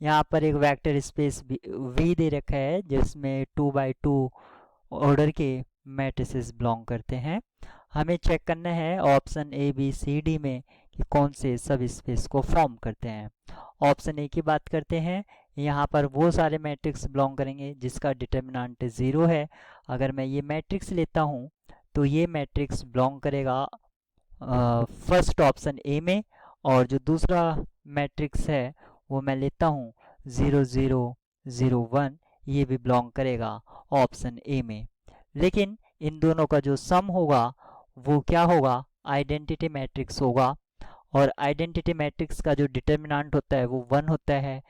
यहाँ पर एक वेक्टर स्पेस वी दे रखा है जिसमें 2x2 ऑर्डर के मैट्रिसेस बिलोंग करते हैं। हमें चेक करना है option A B C D में कि कौन से सब स्पेस को फॉर्म करते हैं। ऑप्शन ए की बात करते हैं। यहाँ पर वो सारे मैट्रिक्स बिलोंग करेंगे जिसका डिटर्मिनेंट 0 है। अगर मैं ये मैट्रिक्स लेता हूँ तो ये मैट्रिक्स बिलोंग करेगा फर्स्ट ऑप्शन ए में, और जो दूसरा मैट्रिक्स है वो मैं लेता हूँ 0 0 0 1, ये भी बिलोंग करेगा ऑप्शन ए में। लेकिन इन दोनों का जो सम होगा वो क्या होगा, आइडेंटिटी मैट्रिक्स होगा, और आइडेंटिटी मैट्रिक्स का जो डिटर्मिनेंट होता है वो 1 होता है,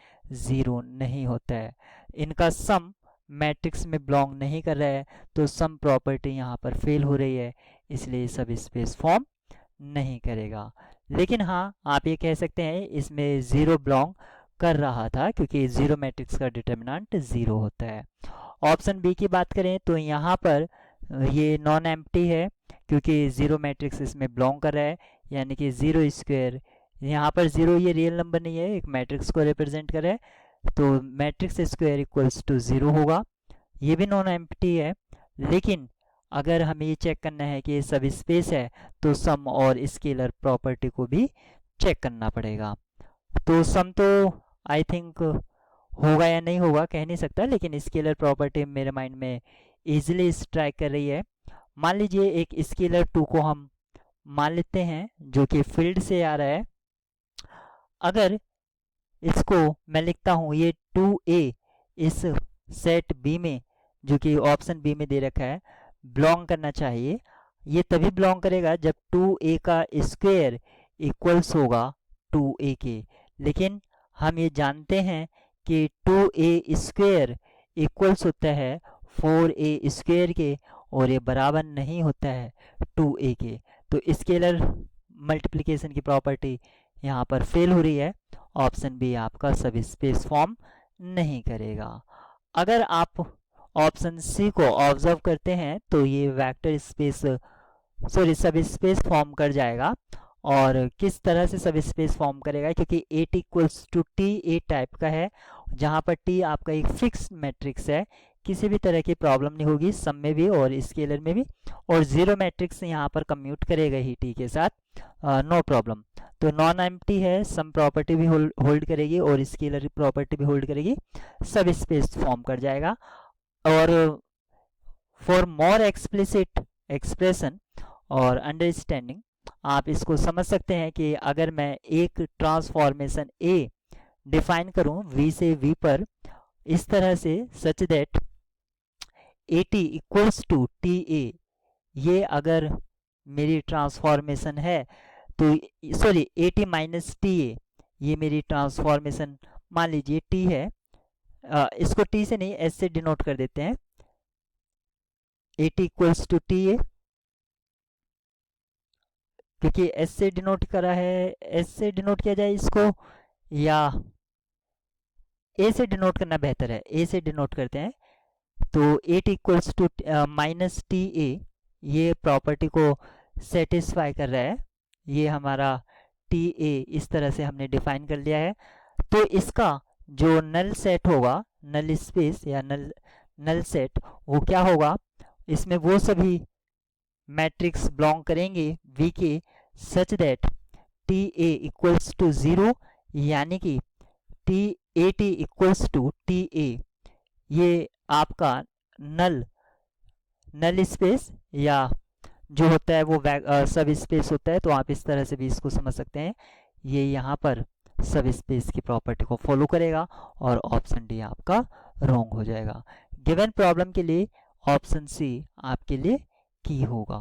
0 नहीं होता है। इनका सम मैट्रिक्स में बिलोंग नहीं कर रहा है, तो सम प्रॉपर्टी यहाँ पर फेल हो रही है, इसलिए सब स्पेस फॉर्म नहीं करेगा। लेकिन हाँ, आप ये कह सकते हैं इसमें 0 बिलोंग कर रहा था क्योंकि 0 मैट्रिक्स का डिटर्मिनेंट 0 होता है। ऑप्शन बी की बात करें तो यहाँ पर ये नॉन एम्प्टी है क्योंकि 0 मैट्रिक्स इसमें बिलोंग कर रहा है, यानी कि 0 स्क्वायर, यहाँ पर 0 ये रियल नंबर नहीं है, एक मैट्रिक्स को रिप्रेजेंट कर रहा है, तो मैट्रिक्स स्क्वायर इक्वल्स टू 0 होगा। ये भी नॉन एम्प्टी है। लेकिन अगर हमें ये चेक करना है कि ये सब स्पेस है तो सम और स्केलर प्रॉपर्टी को भी चेक करना पड़ेगा। तो सम तो आई थिंक होगा या नहीं होगा कह नहीं सकता, लेकिन स्केलर प्रॉपर्टी मेरे माइंड में इजीली स्ट्राइक कर रही है। मान लीजिए एक स्केलर 2 को हम मान लेते हैं जो कि फील्ड से आ रहा है। अगर इसको मैं लिखता हूँ ये 2a इस सेट बी में, जो कि ऑप्शन बी में दे रखा है, बिलोंग करना चाहिए। ये तभी बिलोंग करेगा जब 2a का स्क्वायर इक्वल्स होगा 2a के। लेकिन हम ये जानते हैं कि 2a स्क्वायर इक्वल्स होता है 4a स्क्वायर के, और ये बराबर नहीं होता है 2a के। तो स्केलर मल्टीप्लिकेशन की प्रॉपर्टी यहाँ पर फेल हो रही है। ऑप्शन बी आपका सब स्पेस फॉर्म नहीं करेगा। अगर आप ऑप्शन सी को ऑब्जर्व करते हैं तो ये वेक्टर स्पेस सब स्पेस फॉर्म कर जाएगा। और किस तरह से सब स्पेस फॉर्म करेगा, क्योंकि A T equals to T A type का है, जहाँ पर टी आपका एक फिक्स मैट्रिक्स है, किसी भी तरह की प्रॉब्लम नहीं होगी सम में भी और स्केलर में भी, और 0 मैट्रिक्स यहाँ पर कम्यूट करेगा ही टी के साथ, नो प्रॉब्लम। तो नॉन एम्प्टी है, सम प्रॉपर्टी भी होल्ड करेगी और स्केलर प्रॉपर्टी भी होल्ड करेगी, सब स्पेस फॉर्म कर जाएगा। और फॉर मोर एक्सप्लिसिट एक्सप्रेशन और अंडरस्टैंडिंग आप इसको समझ सकते हैं कि अगर मैं एक ट्रांसफॉर्मेशन ए डिफाइन करूं v से v पर इस तरह से such that A T equals to T A, ये अगर मेरी ट्रांसफॉर्मेशन है तो sorry A T minus T A, ये मेरी ट्रांसफॉर्मेशन मान लीजिए टी है, इसको टी से नहीं एस से डिनोट कर देते हैं, A T equals to T A, क्योंकि एस से डिनोट करा है, एस से डिनोट किया जाए इसको या ए से डिनोट करना बेहतर है, ए से डिनोट करते हैं। तो A T equals to minus T A, ये प्रॉपर्टी को सेटिस्फाई कर रहा है, ये हमारा टी ए इस तरह से हमने डिफाइन कर लिया है। तो इसका जो नल सेट होगा, नल स्पेस या नल सेट, वो क्या होगा, इसमें वो सभी मैट्रिक्स बिलोंग करेंगे V के such that T A equals to 0, यानी कि T A T equals to T A, ये आपका नल स्पेस या जो होता है वो सब स्पेस होता है। तो आप इस तरह से भी इसको समझ सकते हैं, ये यहाँ पर सब स्पेस की प्रॉपर्टी को फॉलो करेगा और ऑप्शन डी आपका रॉन्ग हो जाएगा। गिवन प्रॉब्लम के लिए ऑप्शन सी आपके लिए की होगा।